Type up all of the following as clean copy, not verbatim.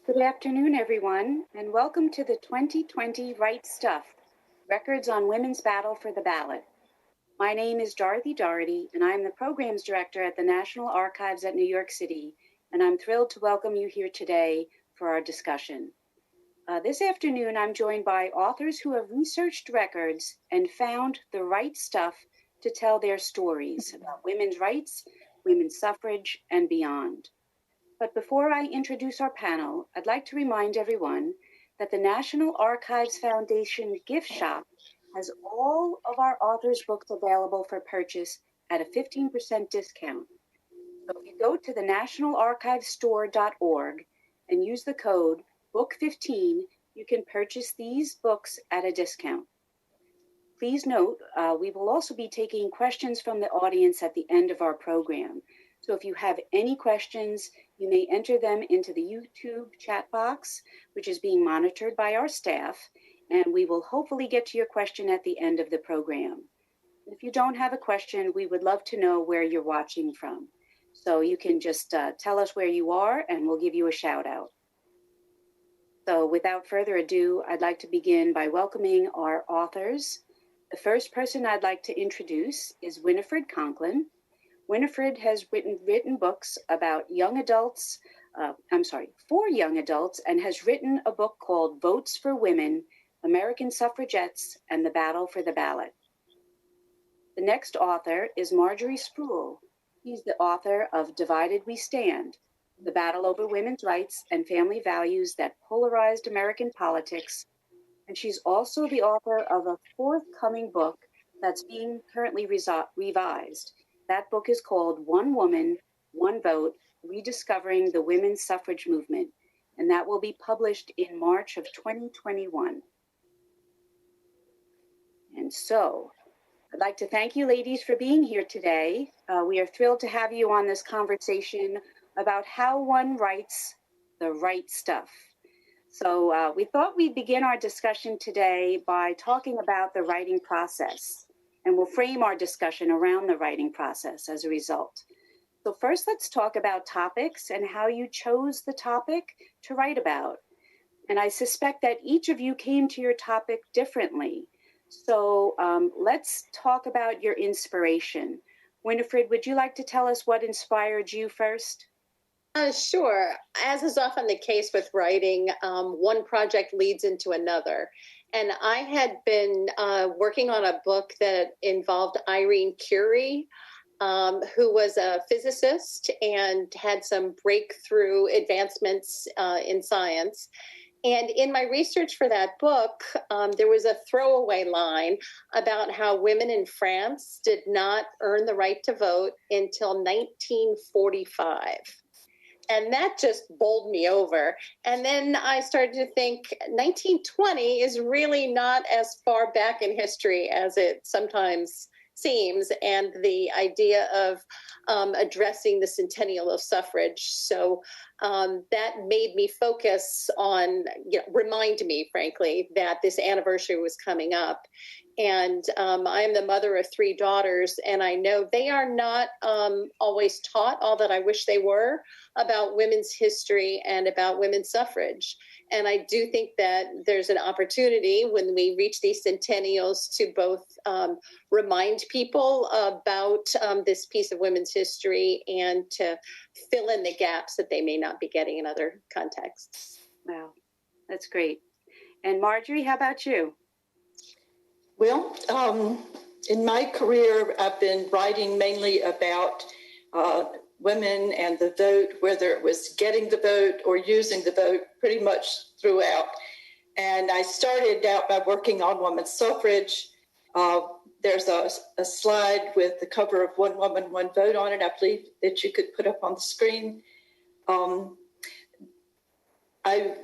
Good afternoon, everyone, and welcome to the 2020 Right Stuff, Records on Women's Battle for the Ballot. My name is Dorothy Dougherty, and I'm the Programs Director at the National Archives at New York City, and I'm thrilled to welcome you here today for our discussion. This afternoon, I'm joined by authors who have researched records and found the right stuff to tell their stories about women's rights, women's suffrage, and beyond. But before I introduce our panel, I'd like to remind everyone that the National Archives Foundation gift shop has all of our authors' books available for purchase at a 15% discount. So if you go to the nationalarchivesstore.org and use the code BOOK15, you can purchase these books at a discount. Please note, we will also be taking questions from the audience at the end of our program. So if you have any questions, you may enter them into the YouTube chat box, which is being monitored by our staff, and we will hopefully get to your question at the end of the program. If you don't have a question, we would love to know where you're watching from. So you can just tell us where you are, and we'll give you a shout out. So without further ado, I'd like to begin by welcoming our authors. The first person I'd like to introduce is Winifred Conkling. Winifred has written books about young adults, for young adults, and has written a book called Votes for Women, American Suffragettes, and the Battle for the Ballot. The next author is Marjorie Spruill. She's the author of Divided We Stand, The Battle Over Women's Rights and Family Values That Polarized American Politics. And she's also the author of a forthcoming book that's being currently revised. That book is called One Woman, One Vote, Rediscovering the Women's Suffrage Movement, and that will be published in March of 2021. And so, I'd like to thank you ladies for being here today. We are thrilled to have you on this conversation about how one writes the right stuff. So we thought we'd begin our discussion today by talking about the writing process. And we'll frame our discussion around the writing process as a result. So first, let's talk about topics and how you chose the topic to write about. And I suspect that each of you came to your topic differently. So let's talk about your inspiration. Winifred, would you like to tell us what inspired you first? Sure. As is often the case with writing, one project leads into another. And I had been working on a book that involved Irene Curie, who was a physicist and had some breakthrough advancements in science. And in my research for that book, there was a throwaway line about how women in France did not earn the right to vote until 1945. And that just bowled me over. And then I started to think 1920 is really not as far back in history as it sometimes seems, and the idea of addressing the centennial of suffrage. So that made me focus on, remind me, frankly, that this anniversary was coming up. And I am the mother of 3 daughters, and I know they are not always taught all that I wish they were about women's history and about women's suffrage. And I do think that there's an opportunity when we reach these centennials to both remind people about this piece of women's history and to fill in the gaps that they may not be getting in other contexts. Wow, that's great. And Marjorie, how about you? Well, in my career, I've been writing mainly about women and the vote, whether it was getting the vote or using the vote, pretty much throughout. And I started out by working on women's suffrage. There's a slide with the cover of One Woman, One Vote on it, I believe, that you could put up on the screen. I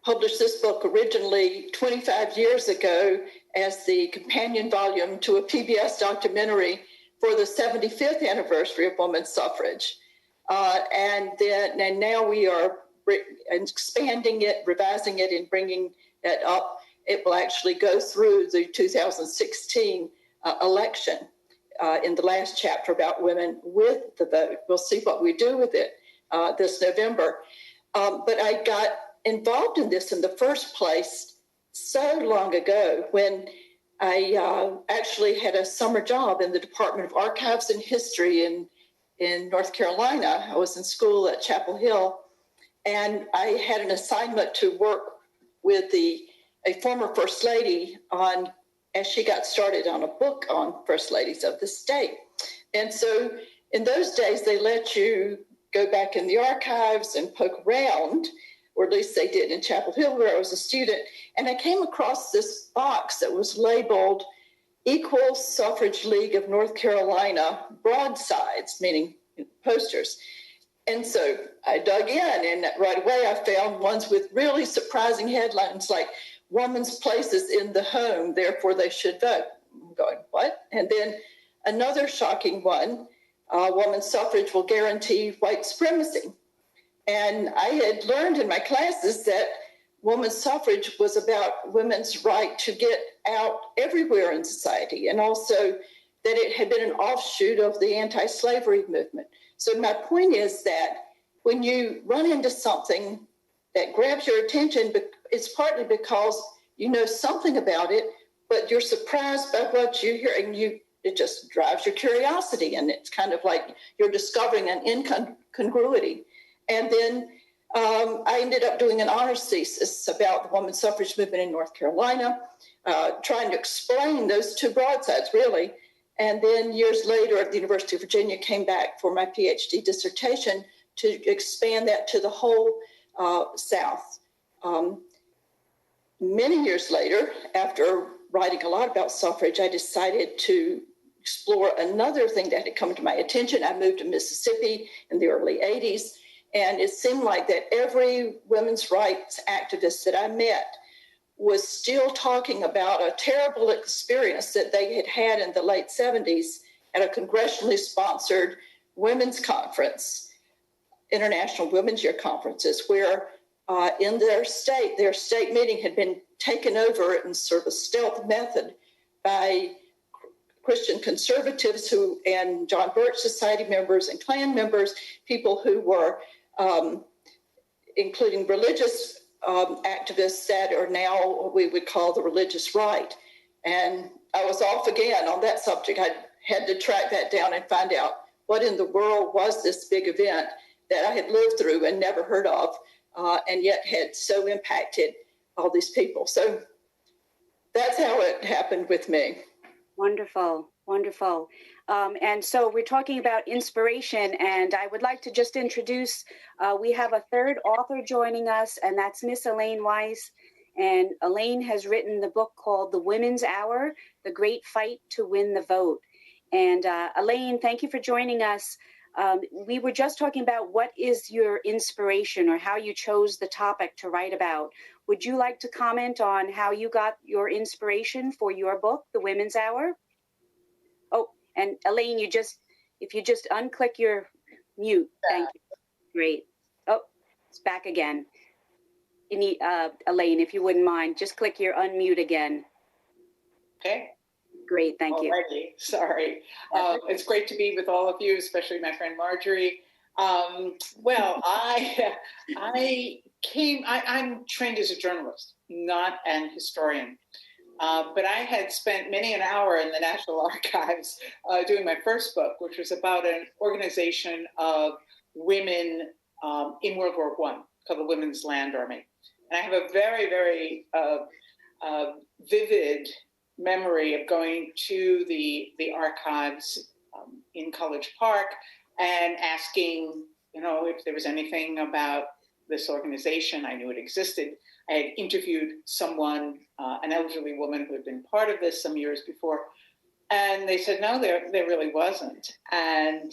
published this book originally 25 years ago as the companion volume to a PBS documentary for the 75th anniversary of women's suffrage. And now we are expanding it, revising it, and bringing it up. It will actually go through the 2016 election in the last chapter about women with the vote. We'll see what we do with it this November. But I got involved in this in the first place so long ago when I actually had a summer job in the Department of Archives and History in North Carolina. I was in school at Chapel Hill, and I had an assignment to work with a former First Lady as she got started on a book on First Ladies of the state. And so in those days, they let you go back in the archives and poke around, or at least they did in Chapel Hill where I was a student. And I came across this box that was labeled Equal Suffrage League of North Carolina broadsides, meaning posters. And so I dug in, and right away I found ones with really surprising headlines like woman's place is in the home, therefore they should vote. I'm going, what? And then another shocking one, women's suffrage will guarantee white supremacy. And I had learned in my classes that women's suffrage was about women's right to get out everywhere in society, and also that it had been an offshoot of the anti-slavery movement. So my point is that when you run into something that grabs your attention, it's partly because you know something about it, but you're surprised by what you hear, and it just drives your curiosity, and it's kind of like you're discovering an incongruity. And then I ended up doing an honors thesis about the women's suffrage movement in North Carolina, trying to explain those two broadsides, really. And then years later at the University of Virginia, came back for my PhD dissertation to expand that to the whole South. Many years later, after writing a lot about suffrage, I decided to explore another thing that had come to my attention. I moved to Mississippi in the early 80s, and it seemed like that every women's rights activist that I met was still talking about a terrible experience that they had had in the late 70s at a congressionally sponsored women's conference, International Women's Year conferences, where in their state meeting had been taken over in sort of a stealth method by Christian conservatives and John Birch Society members and Klan members, people who were including religious activists that are now what we would call the religious right. And I was off again on that subject. I had to track that down and find out what in the world was this big event that I had lived through and never heard of, and yet had so impacted all these people. So that's how it happened with me. Wonderful, wonderful. And so we're talking about inspiration, and I would like to just introduce, we have a third author joining us, and that's Miss Elaine Weiss. And Elaine has written the book called The Women's Hour, The Great Fight to Win the Vote. And Elaine, thank you for joining us. We were just talking about what is your inspiration or how you chose the topic to write about. Would you like to comment on how you got your inspiration for your book, The Women's Hour? Oh, and Elaine, if you just unclick your mute, thank you. Great. Oh, it's back again. You need, Elaine, if you wouldn't mind, just click your unmute again. Okay. Great, thank you. Sorry. It's great to be with all of you, especially my friend Marjorie. Well, I'm trained as a journalist, not an historian. But I had spent many an hour in the National Archives doing my first book, which was about an organization of women in World War I called the Women's Land Army. And I have a very, very vivid memory of going to the archives in College Park and asking, if there was anything about this organization. I knew it existed. I had interviewed someone, an elderly woman who had been part of this some years before, and they said, no, there really wasn't. And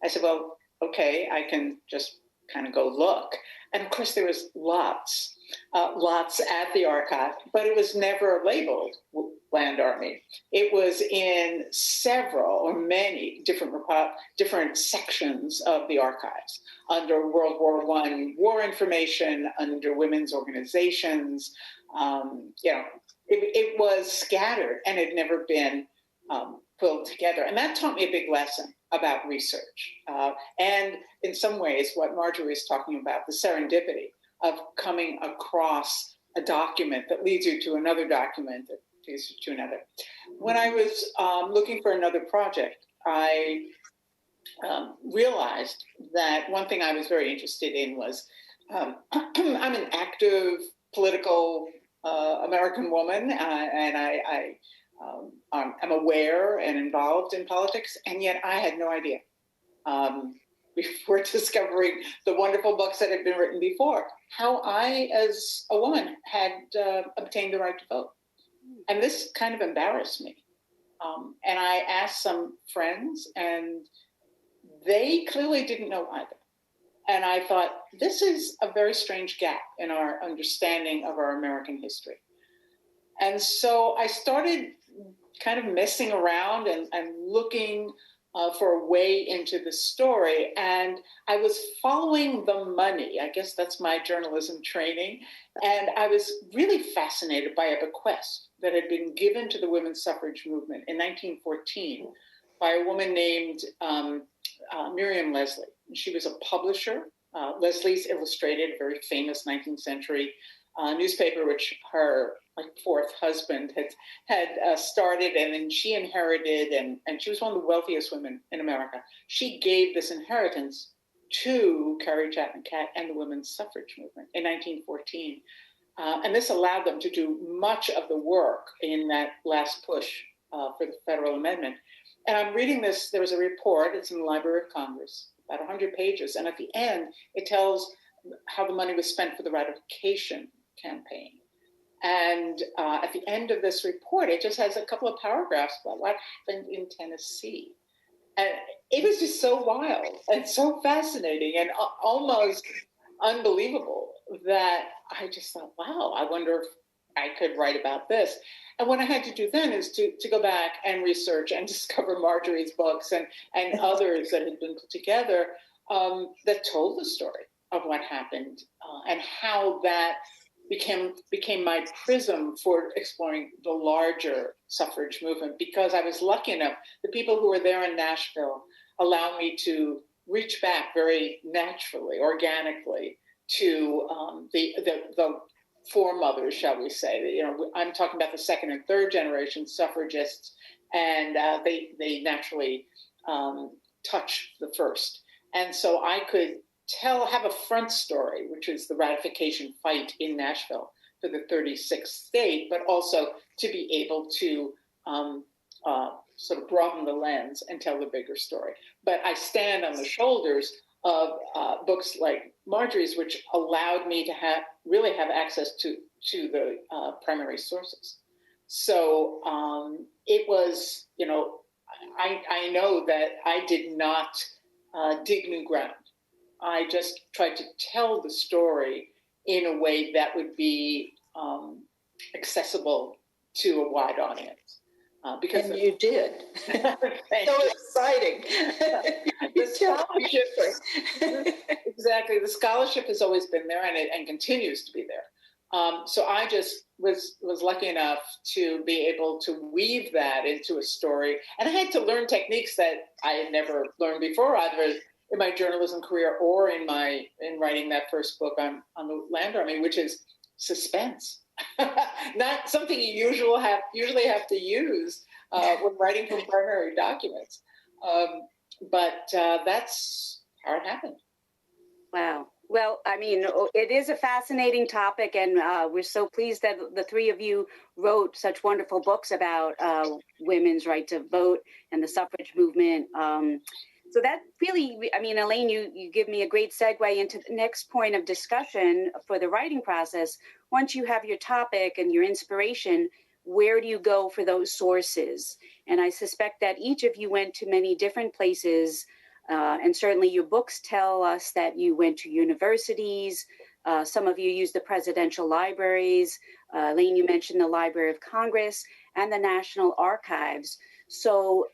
I said, well, okay, I can just kind of go look. And of course, there was lots at the archive, but it was never labeled Land Army. It was in several or many different sections of the archives, under World War I war information, under women's organizations. It was scattered and had never been pulled together. And that taught me a big lesson about research. And in some ways, what Marjorie is talking about, the serendipity of coming across a document that leads you to another document that leads you to another. When I was looking for another project, I realized that one thing I was very interested in was I'm an active political American woman, and I'm aware and involved in politics, and yet I had no idea before discovering the wonderful books that had been written before, how I, as a woman, had obtained the right to vote. And this kind of embarrassed me. And I asked some friends, and they clearly didn't know either. And I thought, this is a very strange gap in our understanding of our American history. And so I started kind of messing around and looking for a way into the story. And I was following the money. I guess that's my journalism training. And I was really fascinated by a bequest that had been given to the women's suffrage movement in 1914 by a woman named Miriam Leslie. She was a publisher. Leslie's Illustrated, a very famous 19th century newspaper, which her fourth husband had started, and then she inherited, and she was one of the wealthiest women in America. She gave this inheritance to Carrie Chapman Catt and the women's suffrage movement in 1914. And this allowed them to do much of the work in that last push for the federal amendment. And I'm reading this, there was a report, it's in the Library of Congress, about 100 pages. And at the end, it tells how the money was spent for the ratification campaign. And at the end of this report, it just has a couple of paragraphs about what happened in Tennessee. And it was just so wild and so fascinating and almost unbelievable that I just thought, wow, I wonder if I could write about this. And what I had to do then is to go back and research and discover Marjorie's books and others that had been put together that told the story of what happened and how that became my prism for exploring the larger suffrage movement, because I was lucky enough, the people who were there in Nashville allowed me to reach back very naturally, organically to the foremothers, shall we say. You know, I'm talking about the second and third generation suffragists, and they naturally touch the first. And so I could have a front story, which is the ratification fight in Nashville for the 36th state, but also to be able to sort of broaden the lens and tell the bigger story. But I stand on the shoulders of books like Marjorie's, which allowed me to really have access to the primary sources. So it was, you know, I know that I did not dig new ground. I just tried to tell the story in a way that would be accessible to a wide audience. And you did. So exciting. The scholarship, exactly. The scholarship has always been there, and continues to be there. So I just was lucky enough to be able to weave that into a story, and I had to learn techniques that I had never learned before, either in my journalism career or in writing that first book on the land army, which is suspense. Not something you usually have to use when writing from primary documents. But that's how it happened. Wow. Well, I mean, it is a fascinating topic, and we're so pleased that the three of you wrote such wonderful books about women's right to vote and the suffrage movement. So that really, I mean, Elaine, you give me a great segue into the next point of discussion for the writing process. Once you have your topic and your inspiration, where do you go for those sources? And I suspect that each of you went to many different places, and certainly your books tell us that you went to universities. Some of you used the presidential libraries. Elaine, you mentioned the Library of Congress and the National Archives. So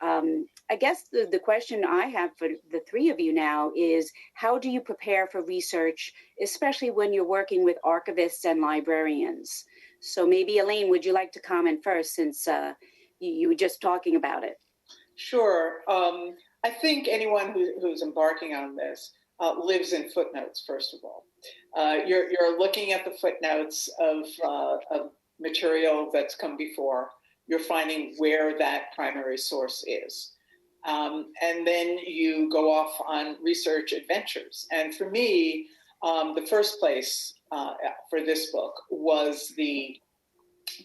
I guess the question I have for the three of you now is, how do you prepare for research, especially when you're working with archivists and librarians? So maybe, Elaine, would you like to comment first, since you were just talking about it? Sure. I think anyone who's embarking on this lives in footnotes, first of all. You're looking at the footnotes of material that's come before. You're finding where that primary source is. And then you go off on research adventures. And for me, the first place for this book was the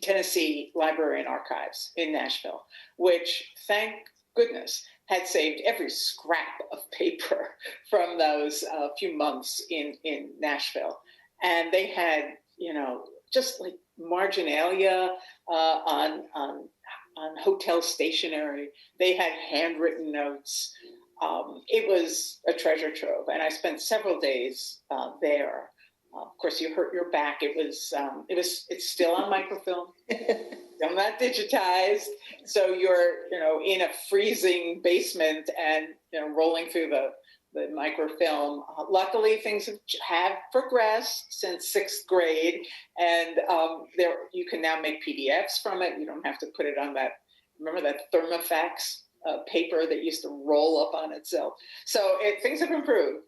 Tennessee Library and Archives in Nashville, which, thank goodness, had saved every scrap of paper from those few months in Nashville. And they had, just like marginalia on hotel stationery. They had handwritten notes. It was a treasure trove, and I spent several days there. Of course, you hurt your back. It's still on microfilm, still not digitized. So you're, in a freezing basement and, rolling through the microfilm. Luckily, things have progressed since 6th grade, and you can now make PDFs from it. You don't have to put it on that. Remember that Thermofax paper that used to roll up on itself. So things have improved.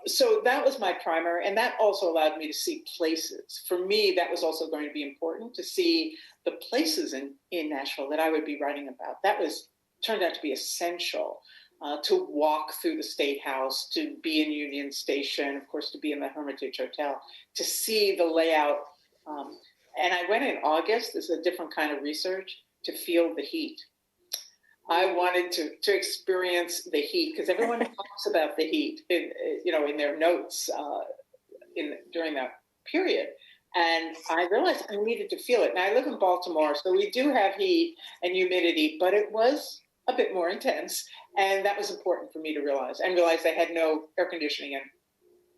So that was my primer, and that also allowed me to see places. For me, that was also going to be important, to see the places in Nashville that I would be writing about. That turned out to be essential, to walk through the State House, to be in Union Station, of course, to be in the Hermitage Hotel, to see the layout. And I went in August. This is a different kind of research, to feel the heat. I wanted to experience the heat, because everyone talks about the heat in their notes during that period. And I realized I needed to feel it. Now, I live in Baltimore, so we do have heat and humidity, but it was a bit more intense. And that was important for me to realize. And realize I had no air conditioning and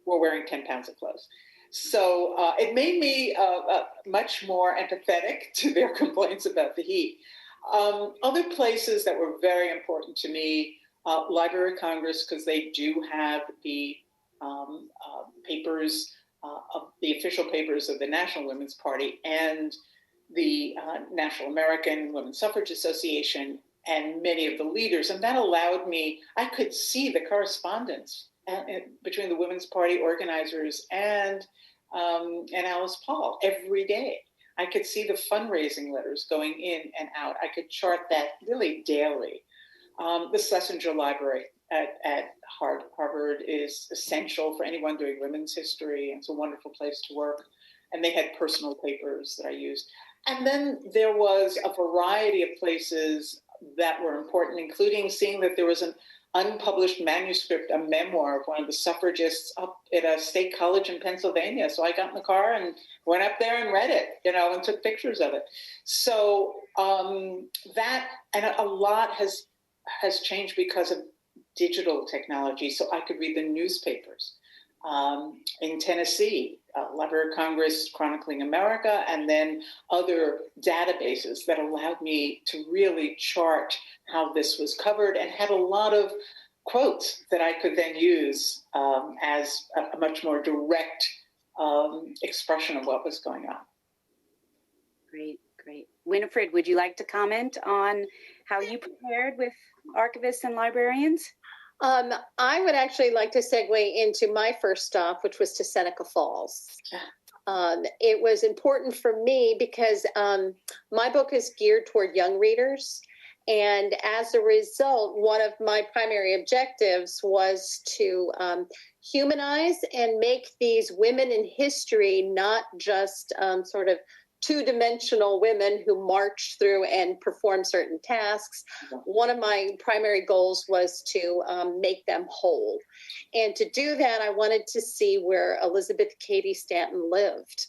we're wearing 10 pounds of clothes. So it made me much more empathetic to their complaints about the heat. Other places that were very important to me, Library of Congress, because they do have the papers, the official papers of the National Women's Party and the National American Women's Suffrage Association and many of the leaders. And that allowed me, I could see the correspondence between the Women's Party organizers and Alice Paul every day. I could see the fundraising letters going in and out. I could chart that really daily. The Schlesinger Library at Harvard is essential for anyone doing women's history. And it's a wonderful place to work. And they had personal papers that I used. And then there was a variety of places that were important, including seeing that there was an unpublished manuscript, a memoir of one of the suffragists up at a state college in Pennsylvania. So I got in the car and went up there and read it, and took pictures of it. So that, and a lot has changed because of digital technology. So I could read the newspapers in Tennessee, Library of Congress chronicling America, and then other databases that allowed me to really chart how this was covered, and had a lot of quotes that I could then use as a much more direct expression of what was going on. Great. Winifred, would you like to comment on how you prepared with archivists and librarians? I would actually like to segue into my first stop, which was to Seneca Falls. It was important for me because my book is geared toward young readers. And as a result, one of my primary objectives was to humanize and make these women in history not just sort of two-dimensional women who march through and perform certain tasks. One of my primary goals was to make them whole. And to do that, I wanted to see where Elizabeth Cady Stanton lived,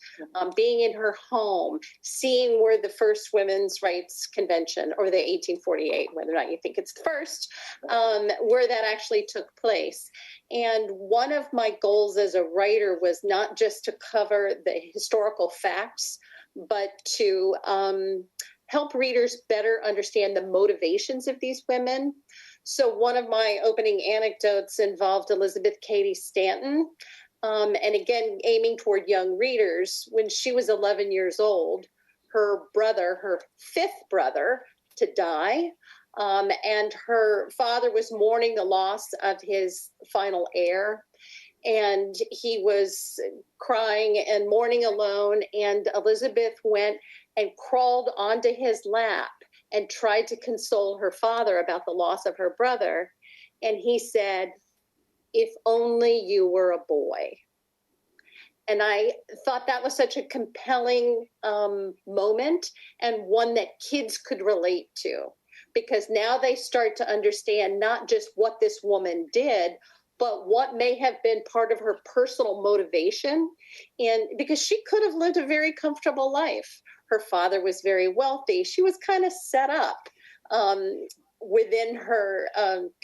being in her home, seeing where the first women's rights convention, or the 1848, whether or not you think it's the first, where that actually took place. And one of my goals as a writer was not just to cover the historical facts, but to help readers better understand the motivations of these women. So one of my opening anecdotes involved Elizabeth Cady Stanton, and again, aiming toward young readers. When she was 11 years old, her brother, her fifth brother, to die, and her father was mourning the loss of his final heir. and he was crying and mourning alone. And Elizabeth went and crawled onto his lap and tried to console her father about the loss of her brother. And he said, "If only you were a boy." And I thought that was such a compelling moment, and one that kids could relate to, because now they start to understand not just what this woman did, but what may have been part of her personal motivation. And because she could have lived a very comfortable life. Her father was very wealthy. She was kind of set up within her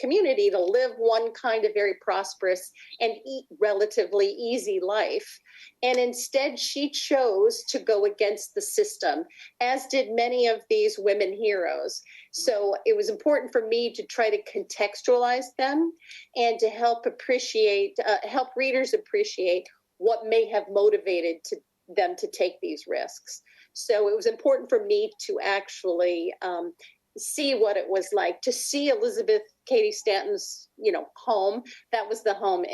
community to live one kind of very prosperous and relatively easy life. And instead, she chose to go against the system, as did many of these women heroes. So it was important for me to try to contextualize them and to help readers appreciate what may have motivated them to take these risks. So it was important for me to actually see what it was like to see Elizabeth Cady Stanton's, home. That was the home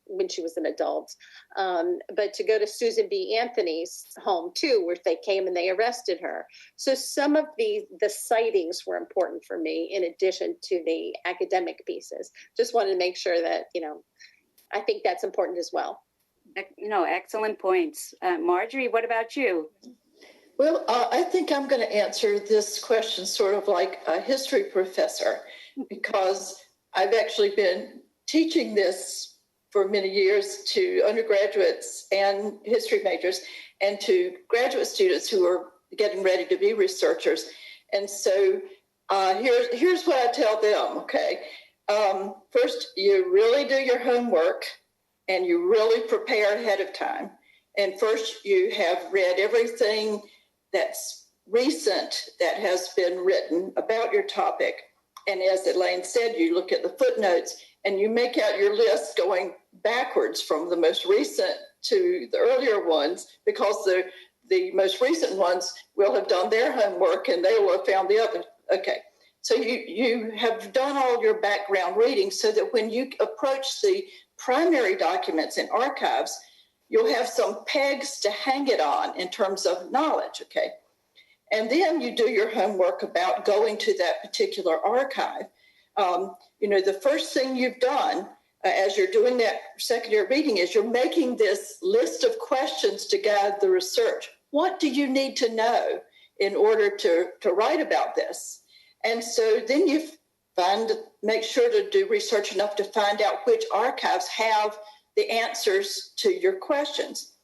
when she was an adult. But to go to Susan B. Anthony's home too, where they came and they arrested her. So some of the sightings were important for me, in addition to the academic pieces. Just wanted to make sure that, I think that's important as well. Excellent points. Marjorie, what about you? Well, I think I'm going to answer this question sort of like a history professor, because I've actually been teaching this for many years to undergraduates and history majors and to graduate students who are getting ready to be researchers. And so here's what I tell them, okay? First, you really do your homework and you really prepare ahead of time. And first, you have read everything that's recent that has been written about your topic. And as Elaine said, you look at the footnotes and you make out your list going backwards from the most recent to the earlier ones, because the most recent ones will have done their homework and they will have found the other. Okay, so you have done all your background reading so that when you approach the primary documents in archives, you'll have some pegs to hang it on in terms of knowledge, okay? And then you do your homework about going to that particular archive. The first thing you've done as you're doing that secondary reading is you're making this list of questions to guide the research. What do you need to know in order to write about this? And so then you make sure to do research enough to find out which archives have the answers to your questions.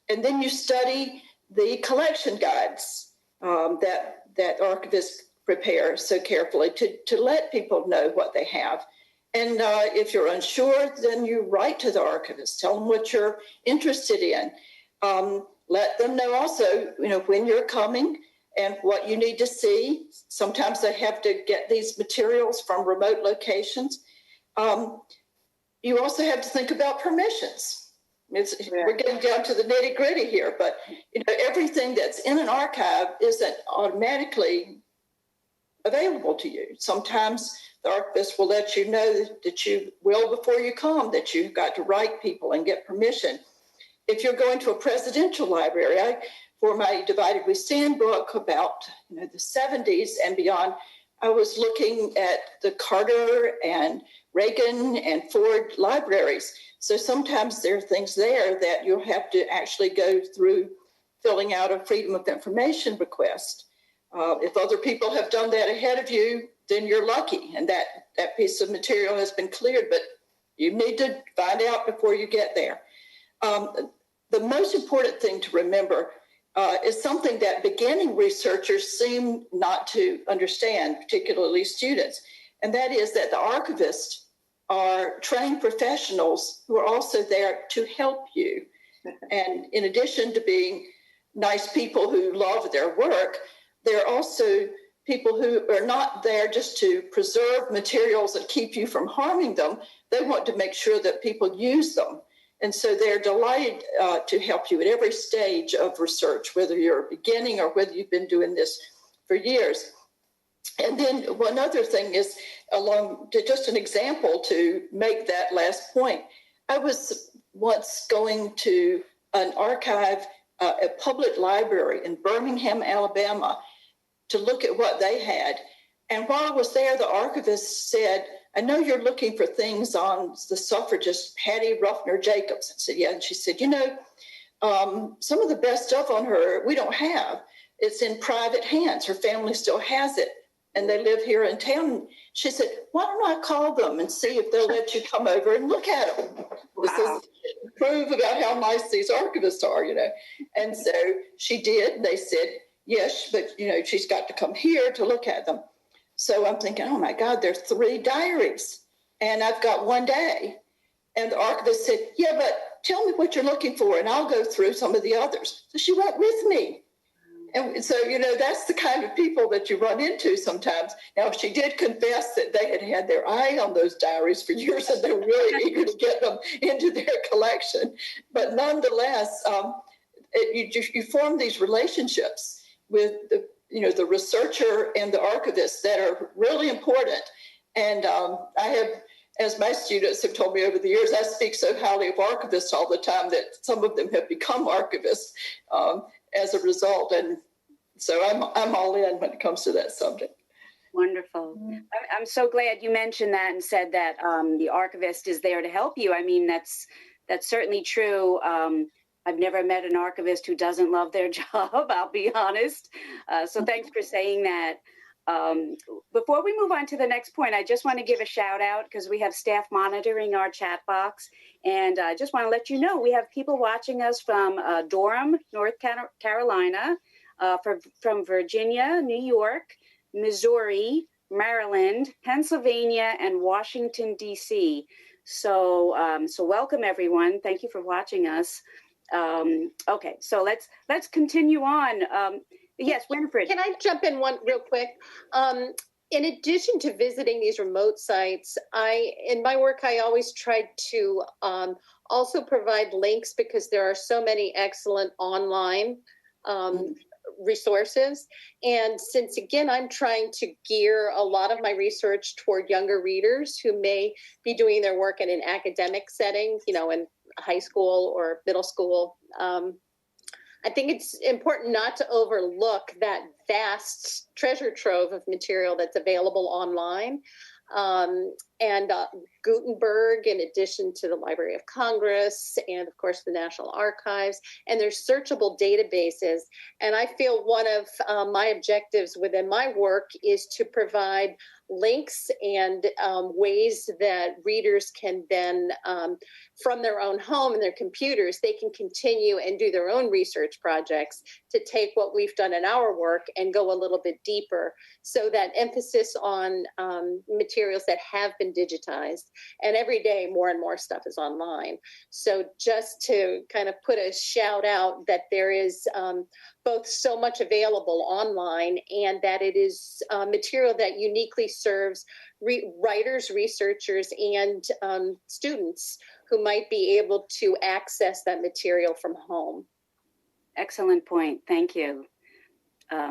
And then you study the collection guides that archivists prepare so carefully to let people know what they have. And if you're unsure, then you write to the archivist, tell them what you're interested in. Let them know also, when you're coming and what you need to see. Sometimes they have to get these materials from remote locations. You also have to think about permissions. We're getting down to the nitty gritty here, but everything that's in an archive isn't automatically available to you. Sometimes the archivist will let you know that you will, before you come, that you've got to write people and get permission. If you're going to a presidential library, for my Divided We Stand book about the 70s and beyond, I was looking at the Carter and Reagan and Ford libraries. So sometimes there are things there that you'll have to actually go through filling out a Freedom of Information request. If other people have done that ahead of you, then you're lucky, and that piece of material has been cleared, but you need to find out before you get there. The most important thing to remember is something that beginning researchers seem not to understand, particularly students, and that is that the archivists are trained professionals who are also there to help you. And in addition to being nice people who love their work, they're also people who are not there just to preserve materials and keep you from harming them. They want to make sure that people use them. And so they're delighted to help you at every stage of research, whether you're beginning or whether you've been doing this for years. And then one other thing is, just an example to make that last point, I was once going to an archive, a public library in Birmingham, Alabama, to look at what they had. And while I was there, the archivist said, I know you're looking for things on the suffragist Hattie Ruffner Jacobs. I said, yeah. And she said, some of the best stuff on her we don't have. It's in private hands. Her family still has it, and they live here in town. She said, why don't I call them and see if they'll let you come over and look at them? Wow. This is proof about how nice these archivists are, And so she did. They said, yes, but, she's got to come here to look at them. So I'm thinking, oh, my God, there's 3 diaries, and I've got 1 day. And the archivist said, yeah, but tell me what you're looking for, and I'll go through some of the others. So she went with me. And so, that's the kind of people that you run into sometimes. Now, she did confess that they had had their eye on those diaries for years, and they were really eager to get them into their collection. But nonetheless, you form these relationships with the researcher and the archivist that are really important. And I have, as my students have told me over the years, I speak so highly of archivists all the time that some of them have become archivists as a result. And so I'm all in when it comes to that subject. Wonderful. I'm so glad you mentioned that and said that the archivist is there to help you. I mean, that's certainly true. I've never met an archivist who doesn't love their job, I'll be honest. So thanks for saying that. Before we move on to the next point, I just want to give a shout out because we have staff monitoring our chat box. And I just want to let you know, we have people watching us from Durham, North Carolina, from Virginia, New York, Missouri, Maryland, Pennsylvania, and Washington, D.C. So welcome, everyone. Thank you for watching us. Okay, so let's continue on. Yes, Winifred. Can I jump in one real quick? In addition to visiting these remote sites, in my work, I always try to also provide links because there are so many excellent online resources. And since, again, I'm trying to gear a lot of my research toward younger readers who may be doing their work in an academic setting, in high school or middle school, I think it's important not to overlook that vast treasure trove of material that's available online. And Gutenberg, in addition to the Library of Congress and, of course, the National Archives, and there's searchable databases. And I feel one of my objectives within my work is to provide links and ways that readers can then, from their own home and their computers, they can continue and do their own research projects to take what we've done in our work and go a little bit deeper. So that emphasis on materials that have been digitized, and every day more and more stuff is online. So just to kind of put a shout out that there is both so much available online and that it is material that uniquely serves writers, researchers, and students who might be able to access that material from home. Excellent point. Thank you.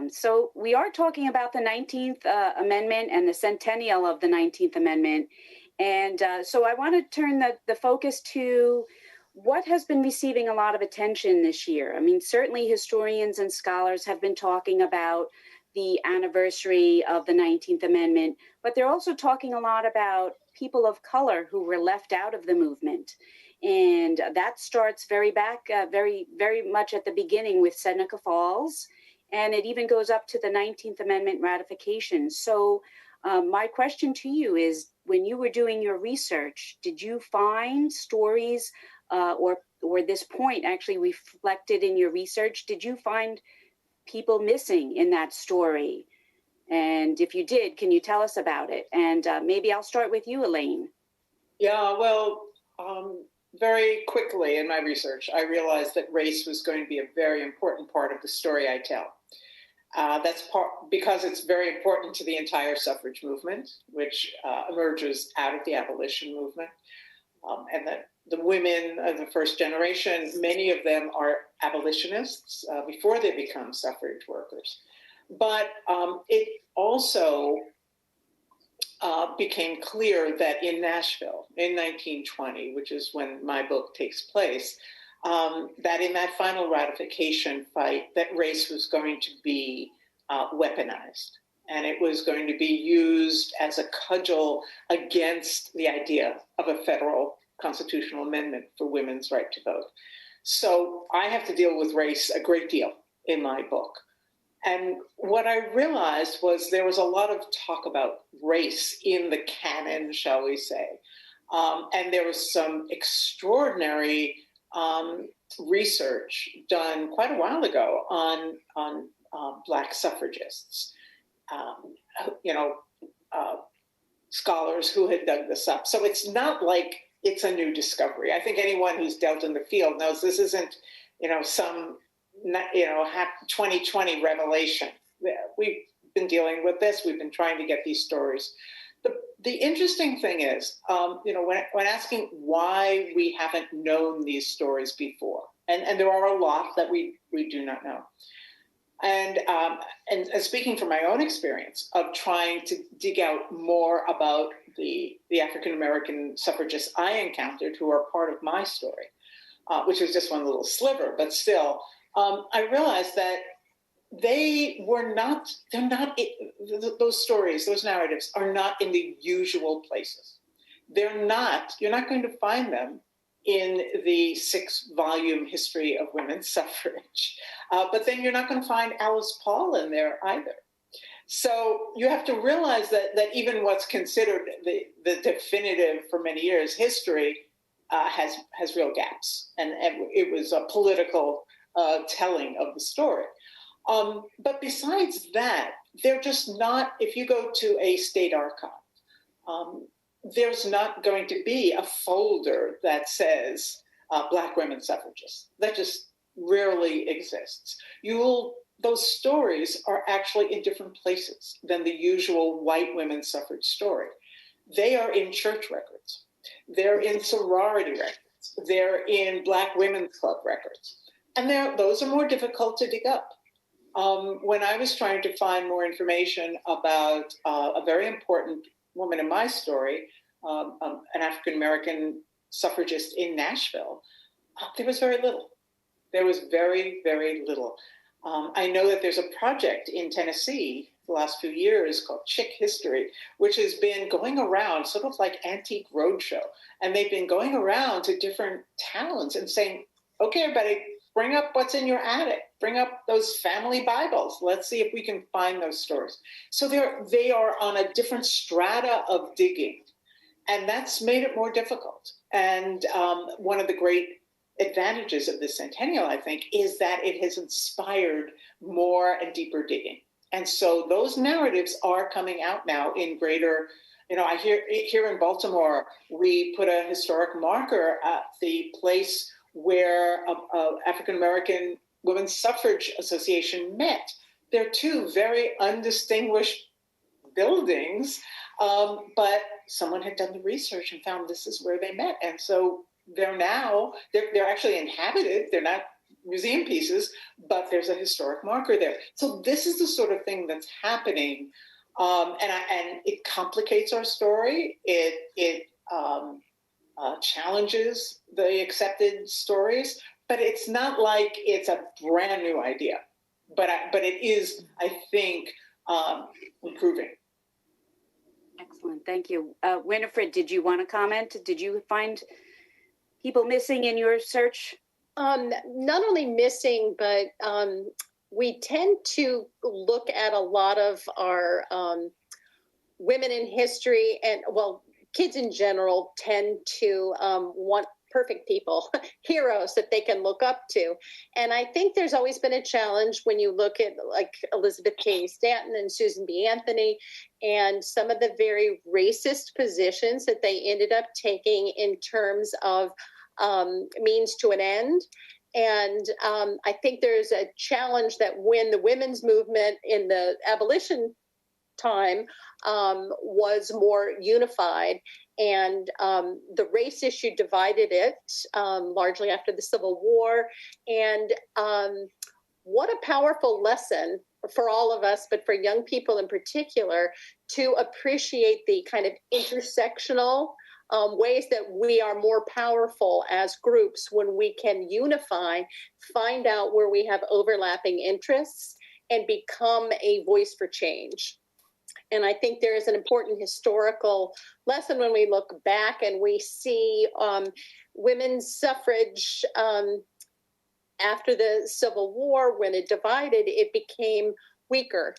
So we are talking about the 19th Amendment and the centennial of the 19th Amendment. And so I want to turn the focus to what has been receiving a lot of attention this year. I mean, certainly historians and scholars have been talking about the anniversary of the 19th Amendment, but they're also talking a lot about people of color who were left out of the movement. And that starts very much at the beginning with Seneca Falls, and it even goes up to the 19th Amendment ratification. So my question to you is, when you were doing your research, did you find stories or this point actually reflected in your research? Did you find people missing in that story? And if you did, can you tell us about it? And maybe I'll start with you, Elaine. Yeah, well, very quickly in my research, I realized that race was going to be a very important part of the story I tell. That's because it's very important to the entire suffrage movement, which emerges out of the abolition movement. And that the women of the first generation, many of them are abolitionists before they become suffrage workers. But it also became clear that in Nashville in 1920, which is when my book takes place, that in that final ratification fight, that race was going to be weaponized. And it was going to be used as a cudgel against the idea of a federal constitutional amendment for women's right to vote. So I have to deal with race a great deal in my book. And what I realized was there was a lot of talk about race in the canon, shall we say. And there was some extraordinary research done quite a while ago on Black suffragists. Scholars who had dug this up. So it's not like it's a new discovery. I think anyone who's dealt in the field knows this isn't, some 2020 revelation. We've been dealing with this. We've been trying to get these stories. The interesting thing is, when asking why we haven't known these stories before, and there are a lot that we do not know. And speaking from my own experience of trying to dig out more about the African-American suffragists I encountered who are part of my story, which is just one little sliver, but still, I realized that those stories, those narratives are not in the usual places. You're not going to find them in the 6-volume history of women's suffrage. But then you're not going to find Alice Paul in there either. So you have to realize that even what's considered the definitive for many years history has real gaps. And it was a political telling of the story. But besides that, they're just not, if you go to a state archive, there's not going to be a folder that says Black women suffragists. That just rarely exists. Those stories are actually in different places than the usual white women's suffrage story. They are in church records. They're in sorority records. They're in Black women's club records. And those are more difficult to dig up. When I was trying to find more information about a very important woman in my story, an African-American suffragist in Nashville, there was very little. There was very, very little. I know that there's a project in Tennessee the last few years called Chick History, which has been going around sort of like Antique Roadshow. And they've been going around to different towns and saying, okay, everybody, bring up what's in your attic. Bring up those family Bibles. Let's see if we can find those stories. So they are on a different strata of digging. And that's made it more difficult. And one of the great advantages of this centennial, I think, is that it has inspired more and deeper digging. And so those narratives are coming out now in greater, I hear here in Baltimore, we put a historic marker at the place where African-American Women's Suffrage Association met. They're two very undistinguished buildings, but someone had done the research and found this is where they met. And so they're actually inhabited. They're not museum pieces, but there's a historic marker there. So this is the sort of thing that's happening. And it complicates our story. It challenges the accepted stories, but it's not like it's a brand new idea. But it is, I think, improving. Excellent, thank you. Winifred, did you want to comment? Did you find people missing in your search? Not only missing, but we tend to look at a lot of our women in history and, kids in general tend to want perfect people, heroes that they can look up to. And I think there's always been a challenge when you look at like Elizabeth Cady Stanton and Susan B. Anthony and some of the very racist positions that they ended up taking in terms of means to an end. And I think there's a challenge that when the women's movement in the abolition time was more unified and the race issue divided it largely after the Civil War. And what a powerful lesson for all of us, but for young people in particular, to appreciate the kind of intersectional ways that we are more powerful as groups when we can unify, find out where we have overlapping interests, and become a voice for change. And I think there is an important historical lesson when we look back and we see women's suffrage after the Civil War, when it divided, it became weaker.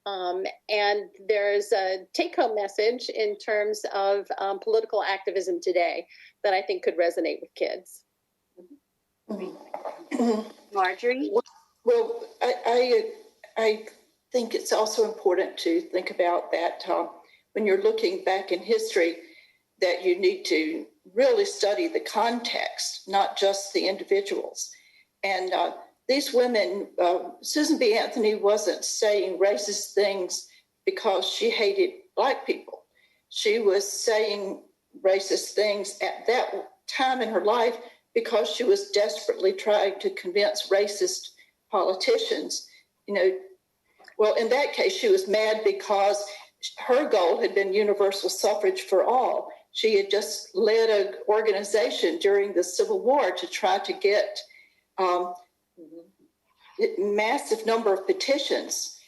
And there's a take-home message in terms of political activism today that I think could resonate with kids. Marjorie? Well, I think it's also important to think about that when you're looking back in history, that you need to really study the context, not just the individuals. And these women, Susan B. Anthony wasn't saying racist things because she hated Black people. She was saying racist things at that time in her life because she was desperately trying to convince racist politicians, well, in that case, she was mad because her goal had been universal suffrage for all. She had just led an organization during the Civil War to try to get massive number of petitions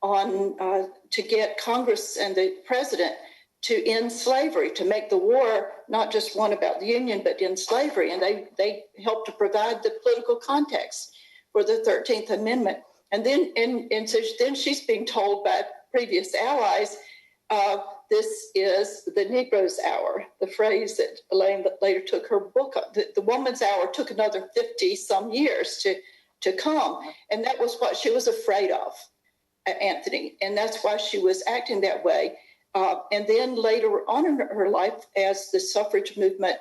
on to get Congress and the president to end slavery, to make the war not just one about the Union, but end slavery. And they helped to provide the political context for the 13th Amendment. And then, so then she's being told by previous allies, this is the Negroes Hour, the phrase that Elaine later took her book up. The Woman's Hour took another 50 some years to come. And that was what she was afraid of, Anthony. And that's why she was acting that way. And then later on in her life, as the suffrage movement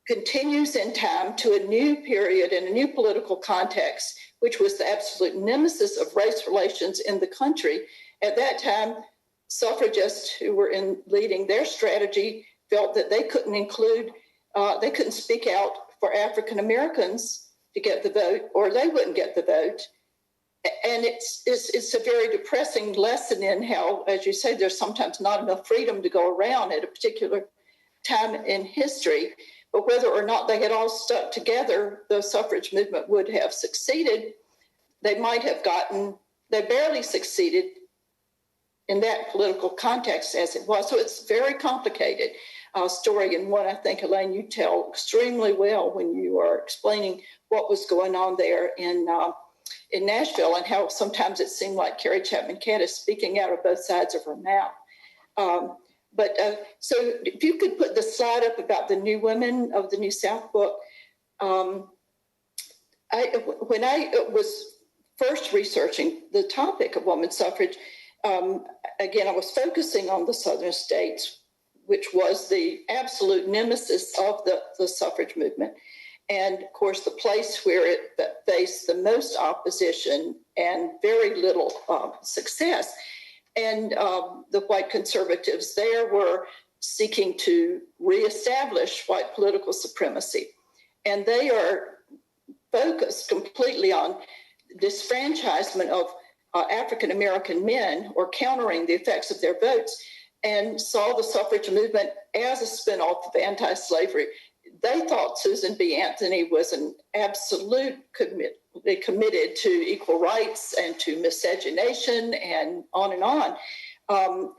continues in time to a new period and a new political context, which was the absolute nemesis of race relations in the country. At that time, suffragists who were leading their strategy felt that they couldn't they couldn't speak out for African Americans to get the vote, or they wouldn't get the vote. And it's a very depressing lesson in how, as you say, there's sometimes not enough freedom to go around at a particular time in history. But whether or not they had all stuck together, the suffrage movement would have succeeded. They barely succeeded in that political context as it was. So it's very complicated story, and one I think, Elaine, you tell extremely well when you are explaining what was going on there in Nashville, and how sometimes it seemed like Carrie Chapman Catt is speaking out of both sides of her mouth. So if you could put the slide up about the New Women of the New South book. When I was first researching the topic of women's suffrage, again, I was focusing on the Southern states, which was the absolute nemesis of the suffrage movement. And of course, the place where it faced the most opposition and very little success. And the white conservatives there were seeking to reestablish white political supremacy. And they are focused completely on disfranchisement of African-American men, or countering the effects of their votes, and saw the suffrage movement as a spinoff of anti-slavery. They thought Susan B. Anthony was an absolute committed to equal rights and to miscegenation and on and on.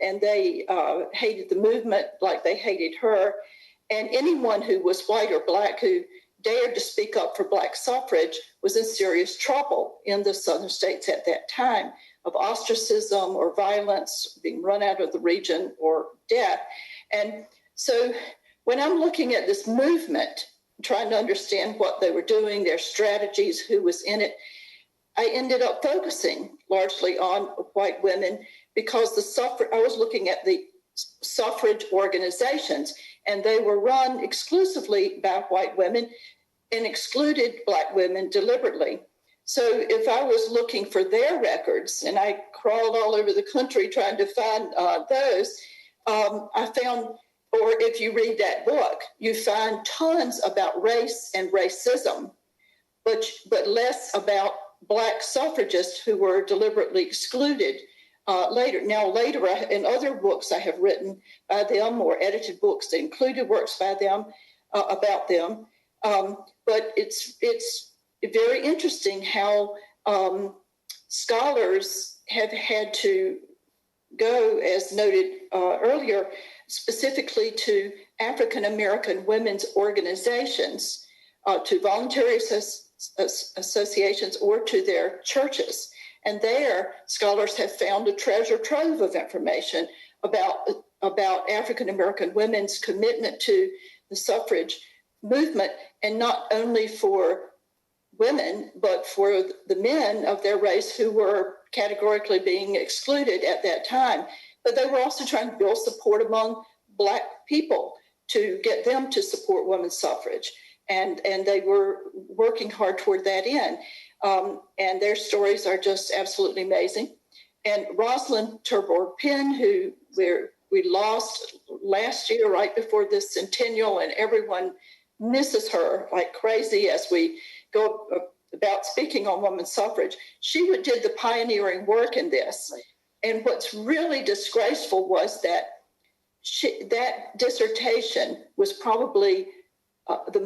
And they hated the movement like they hated her. And anyone who was white or Black who dared to speak up for Black suffrage was in serious trouble in the Southern states at that time, of ostracism or violence, being run out of the region, or death. And so when I'm looking at this movement, trying to understand what they were doing, their strategies, who was in it, I ended up focusing largely on white women, because I was looking at the suffrage organizations, and they were run exclusively by white women and excluded Black women deliberately. So if I was looking for their records, and I crawled all over the country trying to find those, I found, or if you read that book, you find tons about race and racism, but less about Black suffragists who were deliberately excluded later. Now, later, in other books I have written by them or edited books that included works by them about them. But it's very interesting how scholars have had to go, as noted earlier, specifically to African-American women's organizations, to voluntary associations, or to their churches. And there, scholars have found a treasure trove of information about African-American women's commitment to the suffrage movement, and not only for women, but for the men of their race who were categorically being excluded at that time. But they were also trying to build support among Black people to get them to support women's suffrage. And they were working hard toward that end. And their stories are just absolutely amazing. And Rosalind Terborg Penn, who we lost last year right before this centennial, and everyone misses her like crazy as we go about speaking on women's suffrage. She did the pioneering work in this. And what's really disgraceful was that that dissertation was probably the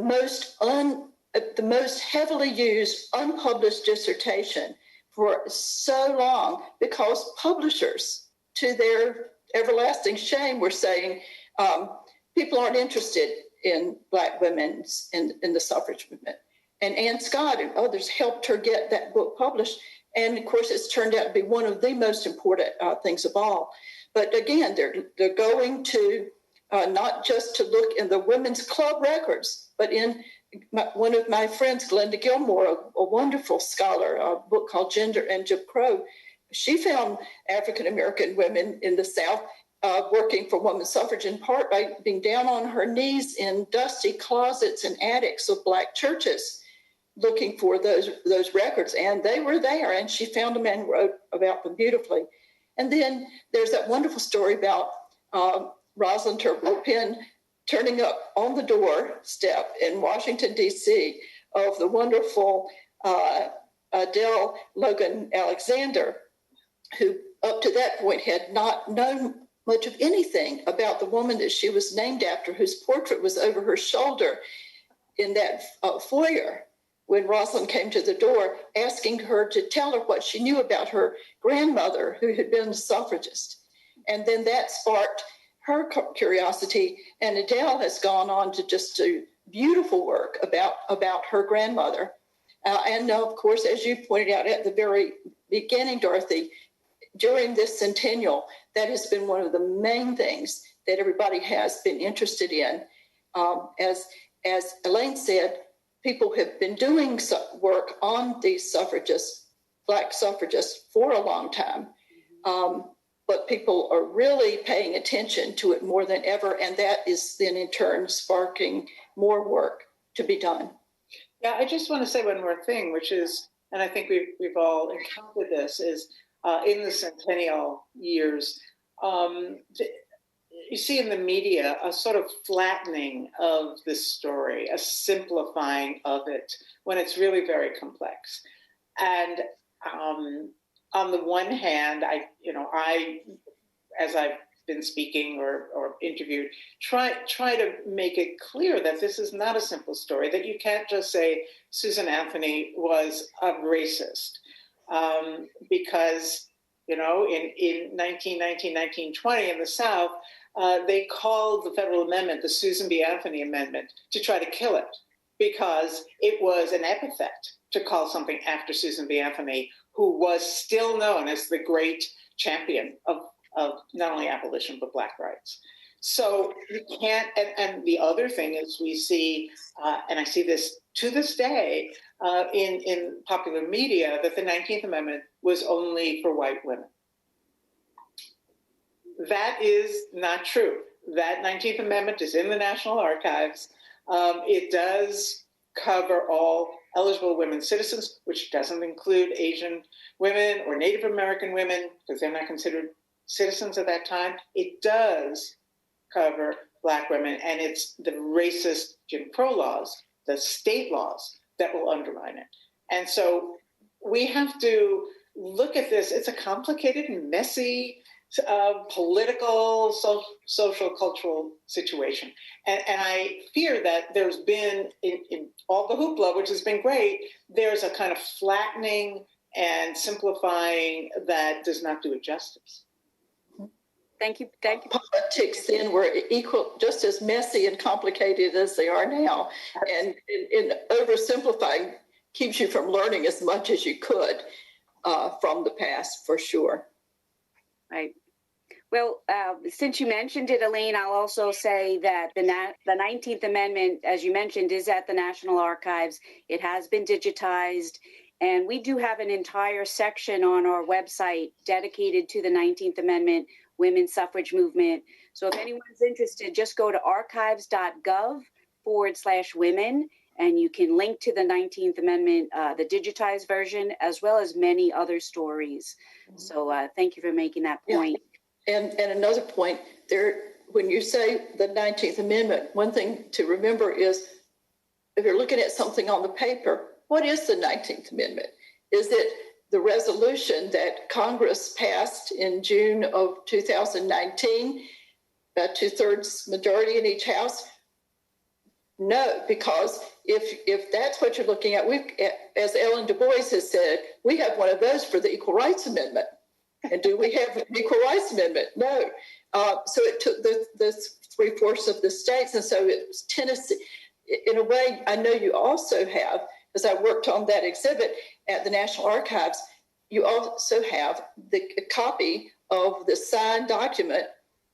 most heavily used unpublished dissertation for so long, because publishers, to their everlasting shame, were saying people aren't interested in Black women in the suffrage movement. And Ann Scott and others helped her get that book published. And of course, it's turned out to be one of the most important things of all. But again, they're going to not just to look in the women's club records, but in one of my friends, Glenda Gilmore, a wonderful scholar, a book called Gender and Jim Crow. She found African-American women in the South working for women's suffrage, in part by being down on her knees in dusty closets and attics of Black churches, looking for those records. And they were there, and she found them and wrote about them beautifully. And then there's that wonderful story about Rosalind Terborg Penn turning up on the doorstep in Washington, D.C., of the wonderful Adele Logan Alexander, who up to that point had not known much of anything about the woman that she was named after, whose portrait was over her shoulder in that foyer when Rosalind came to the door, asking her to tell her what she knew about her grandmother, who had been a suffragist. And then that sparked her curiosity, and Adele has gone on to just do beautiful work about her grandmother. And of course, as you pointed out at the very beginning, Dorothy, during this centennial, that has been one of the main things that everybody has been interested in. As Elaine said, people have been doing work on these suffragists, Black suffragists, for a long time. But people are really paying attention to it more than ever, and that is then in turn sparking more work to be done. Yeah, I just want to say one more thing, which is, and I think we've all encountered this, is in the centennial years, you see in the media a sort of flattening of this story, a simplifying of it when it's really very complex. And on the one hand, I, as I've been speaking or interviewed, try to make it clear that this is not a simple story, that you can't just say Susan Anthony was a racist, because, in 1919, 1920 in the South, they called the federal amendment the Susan B. Anthony Amendment to try to kill it, because it was an epithet to call something after Susan B. Anthony, who was still known as the great champion of not only abolition, but Black rights. So you can't, and the other thing is we see, and I see this to this day in popular media, that the 19th Amendment was only for white women. That is not true. That 19th Amendment is in the National Archives. It does cover all eligible women citizens, which doesn't include Asian women or Native American women, because they're not considered citizens at that time. It does cover Black women, and it's the racist Jim Crow laws, the state laws, that will undermine it. And so we have to look at this. It's a complicated and messy political, social, cultural situation. And I fear that there's been, in all the hoopla, which has been great, there's a kind of flattening and simplifying that does not do it justice. Thank you. Politics then were equal, just as messy and complicated as they are now. And in oversimplifying keeps you from learning as much as you could from the past, for sure. Right. Well, since you mentioned it, Elaine, I'll also say that the 19th Amendment, as you mentioned, is at the National Archives. It has been digitized, and we do have an entire section on our website dedicated to the 19th Amendment, women's suffrage movement. So if anyone's interested, just go to archives.gov/women, and you can link to the 19th Amendment, the digitized version, as well as many other stories. So thank you for making that point. Yeah. And another point there, when you say the 19th Amendment, one thing to remember is if you're looking at something on the paper, what is the 19th Amendment? Is it the resolution that Congress passed in June of 2019, a 2/3 majority in each house? No, because if that's what you're looking at, as Ellen Du Bois has said, we have one of those for the Equal Rights Amendment. And do we have an Equal Rights Amendment? No. So it took the 3/4 of the states, and so it was Tennessee. In a way, I know you also have, because I worked on that exhibit at the National Archives, you also have the copy of the signed document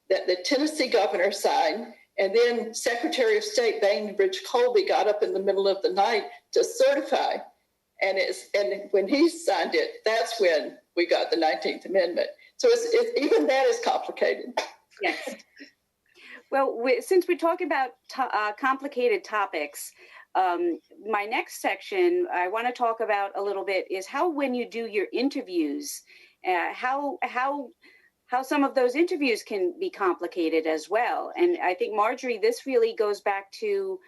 that the Tennessee governor signed, and then Secretary of State Bainbridge Colby got up in the middle of the night to certify. And when he signed it, that's when we got the 19th Amendment. So it's even that is complicated. Yes. Well, since we're talking about complicated topics, my next section I want to talk about a little bit is how, when you do your interviews, how some of those interviews can be complicated as well. And I think, Marjorie, this really goes back to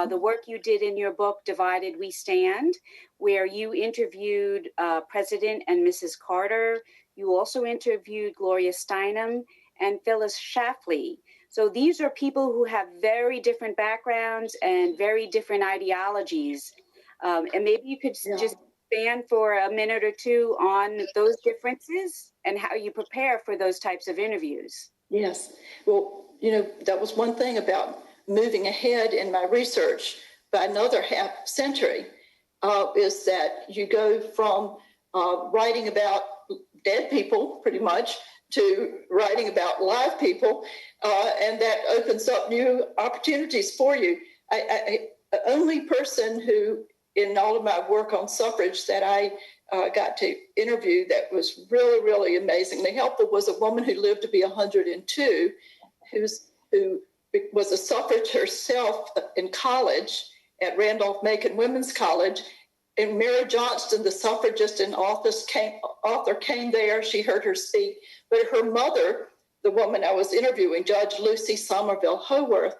the work you did in your book, Divided We Stand, where you interviewed President and Mrs. Carter. You also interviewed Gloria Steinem and Phyllis Schlafly. So these are people who have very different backgrounds and very different ideologies. And maybe you could just expand for a minute or two on those differences and how you prepare for those types of interviews. Yes. Well, that was one thing about moving ahead in my research by another half century, is that you go from writing about dead people, pretty much, to writing about live people, and that opens up new opportunities for you. The only person who, in all of my work on suffrage, that I got to interview that was really, really amazingly helpful was a woman who lived to be 102, who was a suffrage herself in college at Randolph-Macon Women's College. And Mary Johnston, the suffragist and author, came there. She heard her speak. But her mother, the woman I was interviewing, Judge Lucy Somerville Howarth,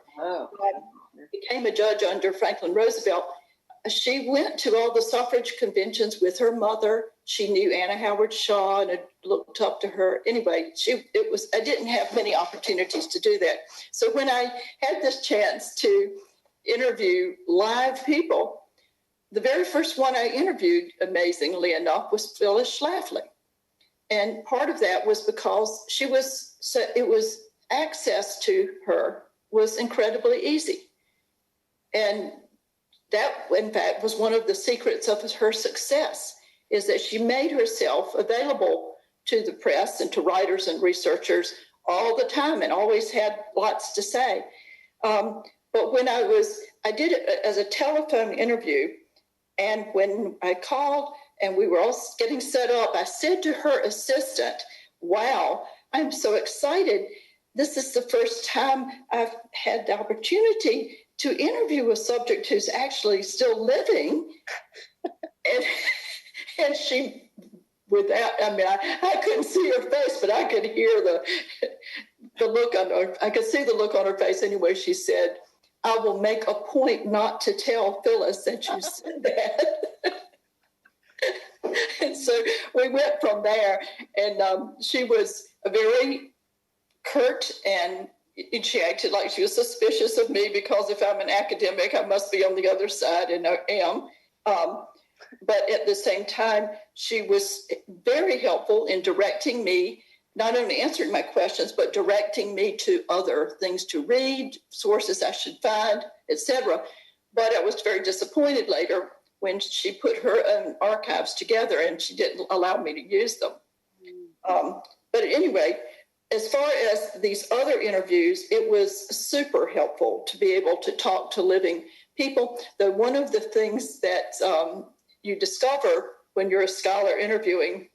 became a judge under Franklin Roosevelt. She went to all the suffrage conventions with her mother. She knew Anna Howard Shaw and had looked up to her. Anyway, I didn't have many opportunities to do that. So when I had this chance to interview live people, the very first one I interviewed, amazingly enough, was Phyllis Schlafly. And part of that was because access to her was incredibly easy. And that, in fact, was one of the secrets of her success, is that she made herself available to the press and to writers and researchers all the time and always had lots to say. But when I did it as a telephone interview, and when I called and we were all getting set up, I said to her assistant, "Wow, I'm so excited. This is the first time I've had the opportunity to interview a subject who's actually still living." and she, I couldn't see her face, but I could hear the look on her. I could see the look on her face. Anyway, she said, "I will make a point not to tell Phyllis that you said that." And so we went from there, and she was a very curt, and she acted like she was suspicious of me because if I'm an academic, I must be on the other side, and I am. But at the same time, she was very helpful in directing me, not only answering my questions, but directing me to other things to read, sources I should find, etc. But I was very disappointed later when she put her own archives together and she didn't allow me to use them. But anyway, as far as these other interviews, it was super helpful to be able to talk to living people. Though one of the things that you discover when you're a scholar interviewing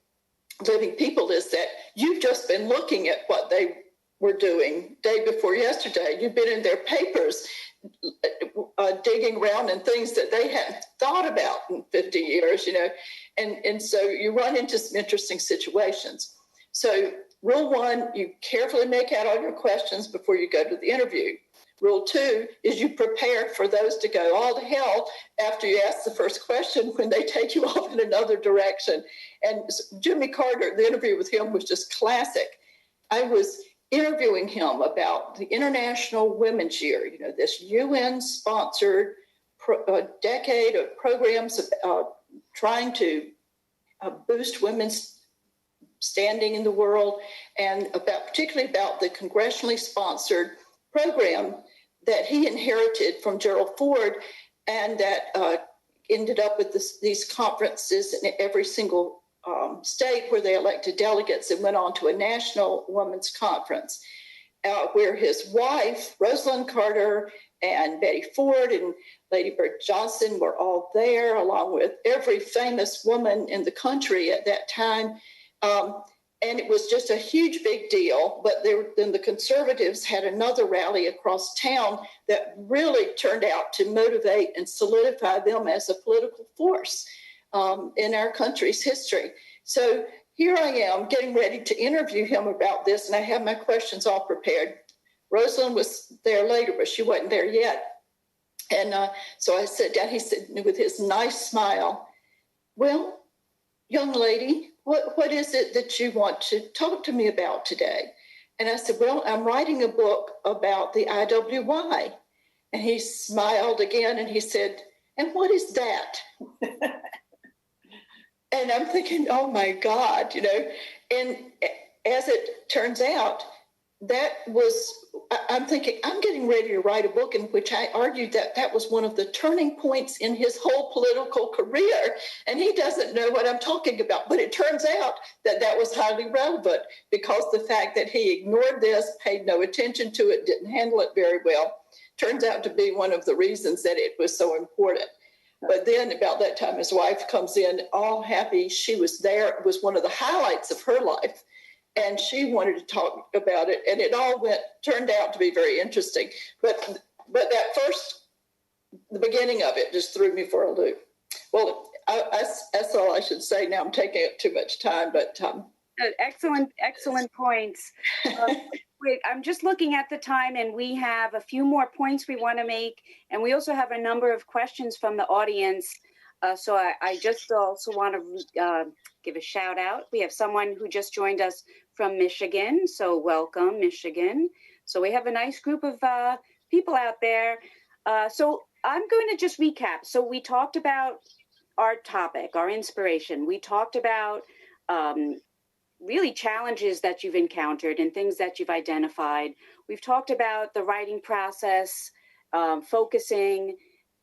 living people is that you've just been looking at what they were doing day before yesterday. You've been in their papers digging around in things that they hadn't thought about in 50 years, and so you run into some interesting situations. So rule 1, you carefully make out all your questions before you go to the interview. Rule 2 is you prepare for those to go all to hell after you ask the first question when they take you off in another direction. And Jimmy Carter, the interview with him was just classic. I was interviewing him about the International Women's Year, this UN-sponsored decade of programs trying to boost women's standing in the world, and particularly about the congressionally sponsored program that he inherited from Gerald Ford, and that ended up with these conferences in every single state where they elected delegates, and went on to a national women's conference where his wife, Rosalind Carter, and Betty Ford and Lady Bird Johnson were all there, along with every famous woman in the country at that time. And it was just a huge, big deal. But then the conservatives had another rally across town that really turned out to motivate and solidify them as a political force in our country's history. So here I am getting ready to interview him about this, and I have my questions all prepared. Rosalind was there later, but she wasn't there yet. And so I sat down. He said with his nice smile, "Well, young lady, what is it that you want to talk to me about today?" And I said, "Well, I'm writing a book about the IWY." And he smiled again and he said, "And what is that?" And I'm thinking, oh my God, and as it turns out, I'm thinking, I'm getting ready to write a book in which I argued that was one of the turning points in his whole political career. And he doesn't know what I'm talking about. But it turns out that was highly relevant, because the fact that he ignored this, paid no attention to it, didn't handle it very well, turns out to be one of the reasons that it was so important. But then about that time, his wife comes in all happy. She was there. It was one of the highlights of her life. And she wanted to talk about it, and it all turned out to be very interesting. But the beginning of it just threw me for a loop. Well, that's all I should say. Now I'm taking up too much time, but excellent points. I'm just looking at the time, and we have a few more points we want to make, and we also have a number of questions from the audience. So I just also want to give a shout out. We have someone who just joined us from Michigan. So welcome, Michigan. So we have a nice group of people out there. So I'm going to just recap. So we talked about our topic, our inspiration. We talked about really challenges that you've encountered and things that you've identified. We've talked about the writing process, focusing.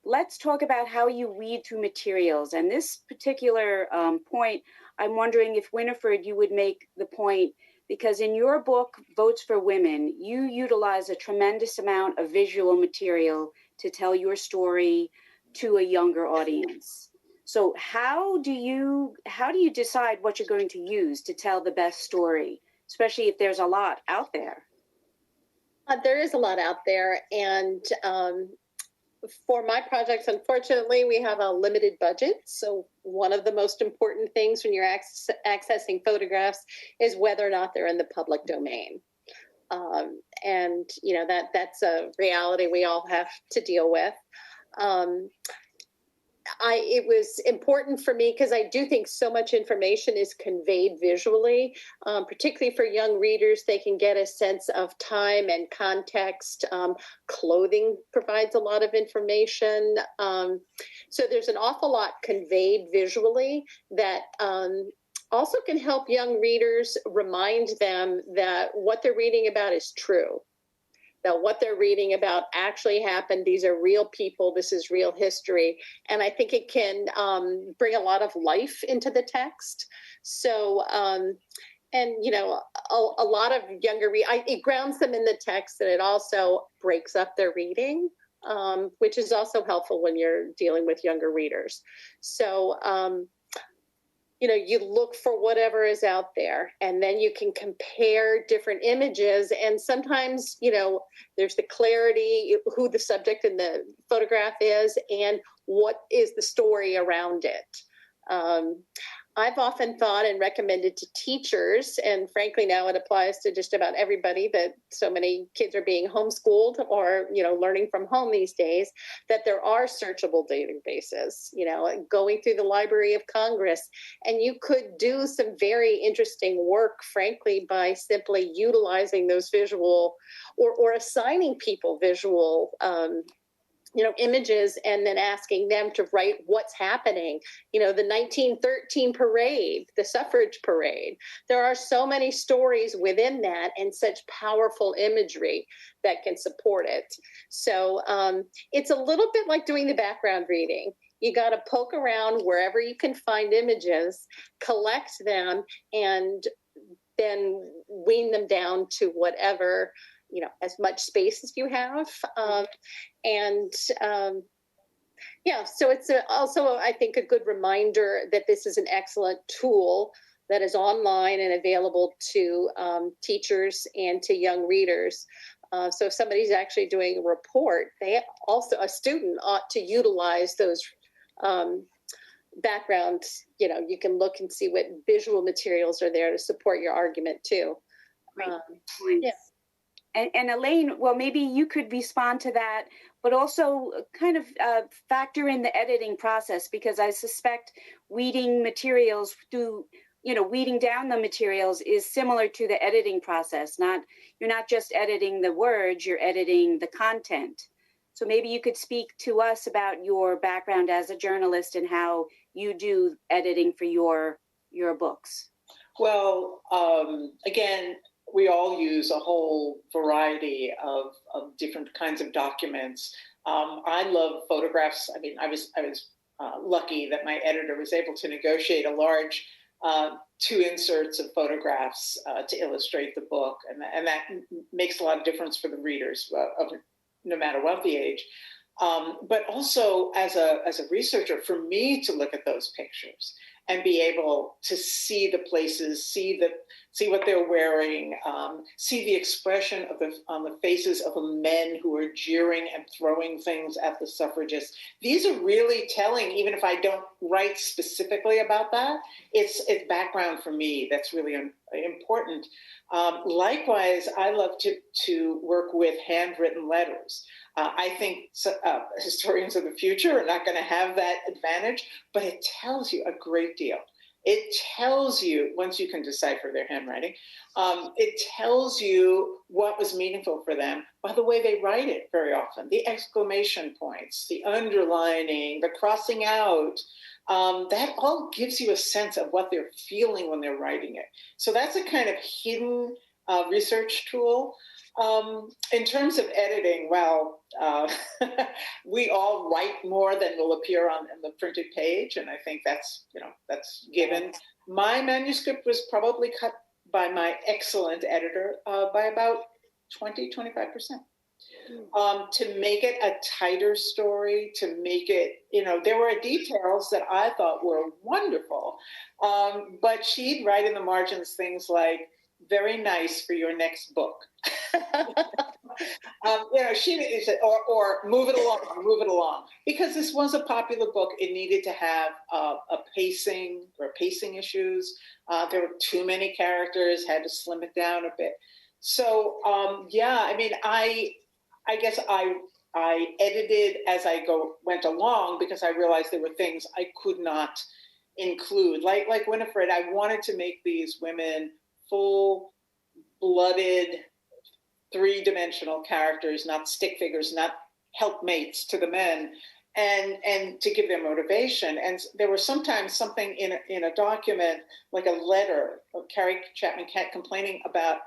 Let's talk about how you read through materials. And this particular point, I'm wondering if, Winifred, you would make the point, because in your book, Votes for Women, you utilize a tremendous amount of visual material to tell your story to a younger audience. So how do you decide what you're going to use to tell the best story, especially if there's a lot out there? There is a lot out there, and for my projects, unfortunately, we have a limited budget. So one of the most important things when you're accessing photographs is whether or not they're in the public domain. And, that's a reality we all have to deal with. it was important for me because I do think so much information is conveyed visually, particularly for young readers. They can get a sense of time and context. Clothing provides a lot of information. So there's an awful lot conveyed visually that also can help young readers, remind them that what they're reading about is true, that what they're reading about actually happened. These are real people. This is real history. And I think it can bring a lot of life into the text. So, and, you know, a lot of younger it grounds them in the text, and it also breaks up their reading, which is also helpful when you're dealing with younger readers. So, you know, you look for whatever is out there, and then you can compare different images. And sometimes, you know, there's the clarity, who the subject in the photograph is, and what is the story around it. I've often thought and recommended to teachers, and frankly now it applies to just about everybody, that so many kids are being homeschooled or, you know, learning from home these days, that there are searchable databases, you know, going through the Library of Congress. And you could do some very interesting work, frankly, by simply utilizing those visual or assigning people visual you know, images, and then asking them to write what's happening. You know, the 1913 parade, the suffrage parade. There are so many stories within that and such powerful imagery that can support it. So it's a little bit like doing the background reading. You got to poke around wherever you can find images, collect them, and then wean them down to whatever, you know, as much space as you have. Yeah, so it's also, I think, a good reminder that this is an excellent tool that is online and available to teachers and to young readers. So if somebody's actually doing a report, a student ought to utilize those backgrounds. You know, you can look and see what visual materials are there to support your argument too. Yeah. And Elaine, well, maybe you could respond to that, but also kind of factor in the editing process, because I suspect weeding materials through, you know, weeding down the materials is similar to the editing process. You're not just editing the words, you're editing the content. So maybe you could speak to us about your background as a journalist and how you do editing for your books. Well, again, we all use a whole variety of different kinds of documents. I love photographs. I mean, I was lucky that my editor was able to negotiate a large 2 inserts of photographs to illustrate the book, and that makes a lot of difference for the readers, no matter what the age. But also as a researcher, for me to look at those pictures and be able to see the places, see what they're wearing, see the expression on the faces of the men who are jeering and throwing things at the suffragists. These are really telling, even if I don't write specifically about that. It's background for me that's really important. Likewise, I love to work with handwritten letters. I think historians of the future are not going to have that advantage, but it tells you a great deal. It tells you, once you can decipher their handwriting, it tells you what was meaningful for them by the way they write it very often. The exclamation points, the underlining, the crossing out, that all gives you a sense of what they're feeling when they're writing it. So that's a kind of hidden research tool. In terms of editing, well, we all write more than will appear on the printed page, and I think that's given. My manuscript was probably cut by my excellent editor by about 20-25%. To make it a tighter story, to make it, there were details that I thought were wonderful, but she'd write in the margins things like, "Very nice for your next book." She said, or move it along, because this was a popular book. It needed to have pacing issues. There were too many characters, had to slim it down a bit. So, I guess I I edited as I went along because I realized there were things I could not include. Like Winifred, I wanted to make these women full-blooded, three-dimensional characters, not stick figures, not helpmates to the men, and to give them motivation. And there was sometimes something in a document, like a letter of Carrie Chapman Catt complaining about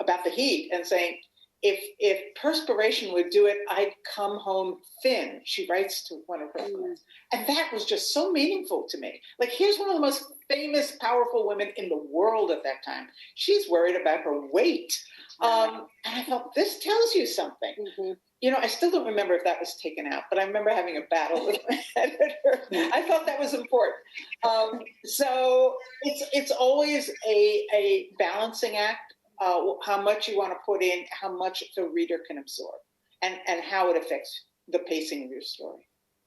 about the heat and saying, if perspiration would do it, I'd come home thin, she writes to one of her friends. And that was just so meaningful to me. Like, here's one of the most famous, powerful women in the world at that time. She's worried about her weight. And I thought, this tells you something. Mm-hmm. You know, I still don't remember if that was taken out, but I remember having a battle with my editor. I thought that was important. So it's always a balancing act. How much you want to put in, how much the reader can absorb, and how it affects the pacing of your story.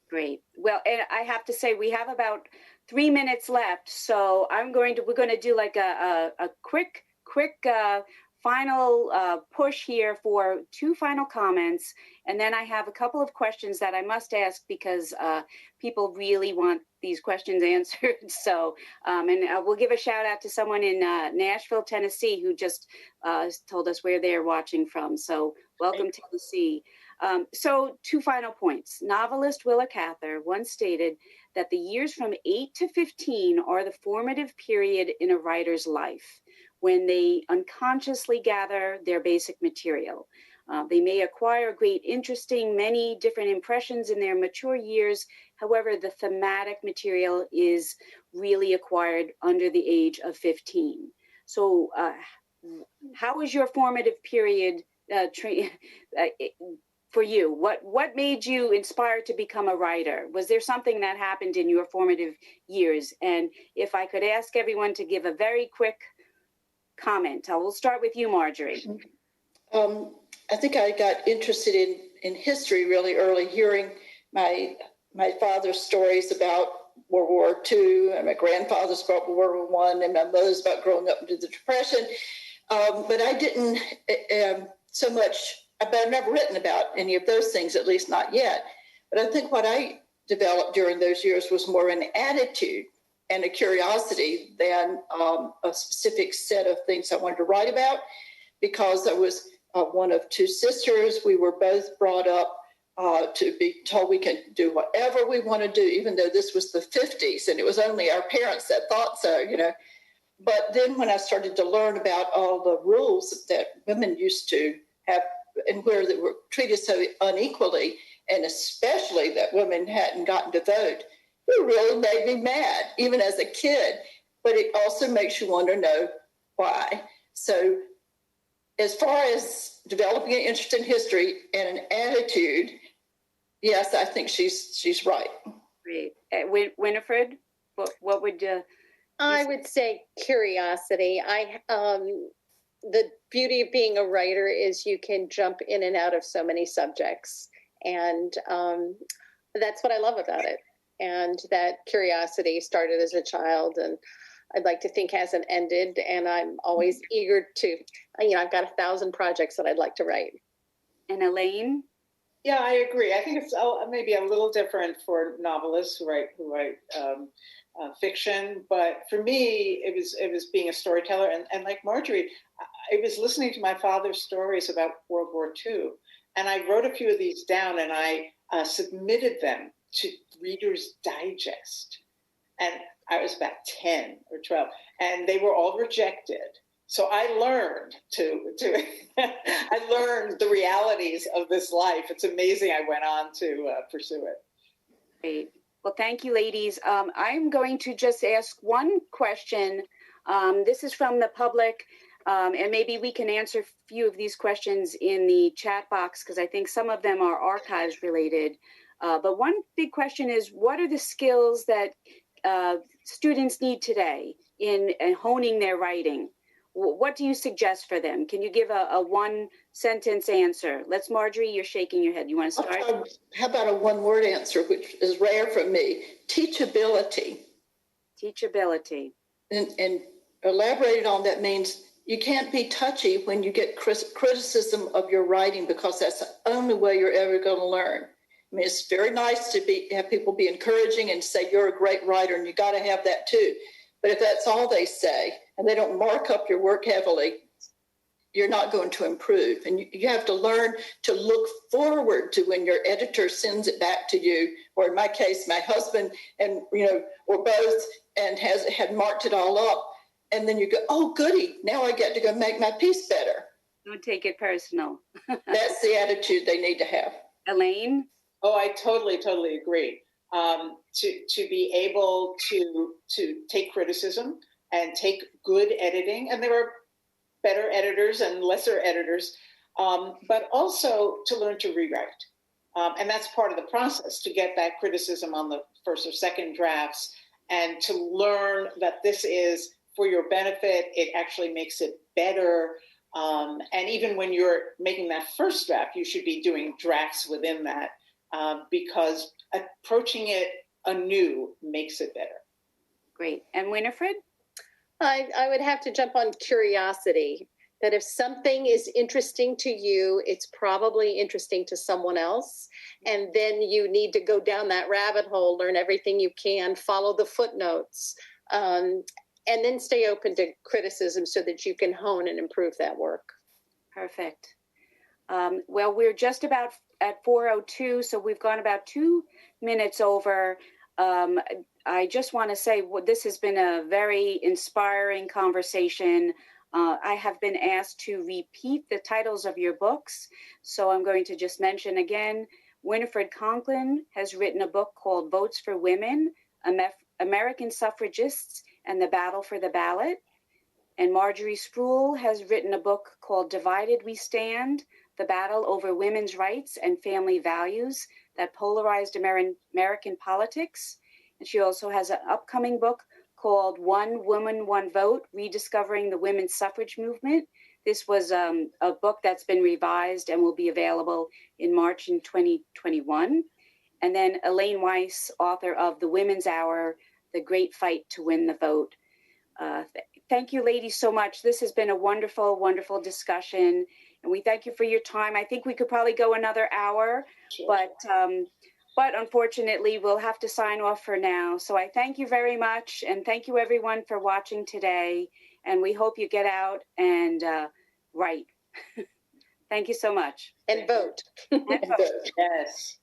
Great. Well, and I have to say we have about 3 minutes left, so we're going to do like a quick final push here for 2 final comments, and then I have a couple of questions that I must ask because people really want these questions answered. So, and we'll give a shout out to someone in Nashville, Tennessee, who just told us where they're watching from. So welcome, Tennessee. So 2 final points. Novelist Willa Cather once stated that the years from 8 to 15 are the formative period in a writer's life, when they unconsciously gather their basic material. They may acquire many different impressions in their mature years. However, the thematic material is really acquired under the age of 15. So how was your formative period for you? What made you inspired to become a writer? Was there something that happened in your formative years? And if I could ask everyone to give a very quick comment. We'll start with you, Marjorie. I think I got interested in history really early, hearing my father's stories about World War II, and my grandfather's about World War I, and my mother's about growing up into the Depression. But I didn't so much, but I've never written about any of those things, at least not yet. But I think what I developed during those years was more an attitude and a curiosity than a specific set of things I wanted to write about, because I was one of 2 sisters. We were both brought up to be told we can do whatever we want to do, even though this was the 50s, and it was only our parents that thought so, you know. But then when I started to learn about all the rules that women used to have and where they were treated so unequally, and especially that women hadn't gotten to vote, it really made me mad, even as a kid. But it also makes you want to know why. So as far as developing an interest in history and an attitude, yes, I think she's right. Great. Winifred, what would you I would say curiosity. The beauty of being a writer is you can jump in and out of so many subjects. And that's what I love about it. And that curiosity started as a child, and I'd like to think hasn't ended. And I'm always eager to, I've got 1,000 projects that I'd like to write. And Elaine? Yeah, I agree. I think it's maybe a little different for novelists who write fiction, but for me, it was being a storyteller. And like Marjorie, I was listening to my father's stories about World War II, and I wrote a few of these down, and I submitted them to Reader's Digest. And I was about 10 or 12, and they were all rejected. So I learned I learned the realities of this life. It's amazing I went on to pursue it. Great. Well, thank you, ladies. I'm going to just ask one question. This is from the public, and maybe we can answer a few of these questions in the chat box, because I think some of them are archives related. But one big question is, what are the skills that students need today in honing their writing? What do you suggest for them? Can you give a 1-sentence answer? Marjorie, you're shaking your head. You want to start? How about a 1-word answer, which is rare from me? Teachability. Teachability. And elaborated on that means you can't be touchy when you get criticism of your writing, because that's the only way you're ever going to learn. I mean, it's very nice to have people be encouraging and say you're a great writer, and you got to have that too. But if that's all they say and they don't mark up your work heavily, you're not going to improve. And you have to learn to look forward to when your editor sends it back to you, or in my case, my husband, and or both, and had marked it all up. And then you go, oh, goody, now I get to go make my piece better. Don't take it personal. That's the attitude they need to have. Elaine? Oh, I totally agree. To be able to take criticism and take good editing, and there are better editors and lesser editors, but also to learn to rewrite. And that's part of the process, to get that criticism on the first or second drafts, and to learn that this is for your benefit. It actually makes it better. And even when you're making that first draft, you should be doing drafts within that, because approaching it anew makes it better. Great. And Winifred? I would have to jump on curiosity, that if something is interesting to you, it's probably interesting to someone else. And then you need to go down that rabbit hole, learn everything you can, follow the footnotes, and then stay open to criticism so that you can hone and improve that work. Perfect. Well, we're just about at 4:02, so we've gone about 2 minutes over. I just want to say this has been a very inspiring conversation. I have been asked to repeat the titles of your books, so I'm going to just mention again. Winifred Conkling has written a book called Votes for Women, American Suffragists and the Battle for the Ballot. And Marjorie Spruill has written a book called Divided We Stand, The Battle Over Women's Rights and Family Values That Polarized American Politics. And she also has an upcoming book called One Woman, One Vote, Rediscovering the Women's Suffrage Movement. This was a book that's been revised and will be available in March in 2021. And then Elaine Weiss, author of The Women's Hour, The Great Fight to Win the Vote. Thank you, ladies, so much. This has been a wonderful, wonderful discussion. And we thank you for your time. I think we could probably go another hour, but unfortunately, we'll have to sign off for now. So I thank you very much. And thank you, everyone, for watching today. And we hope you get out and write. Thank you so much. And vote. And vote. Yes.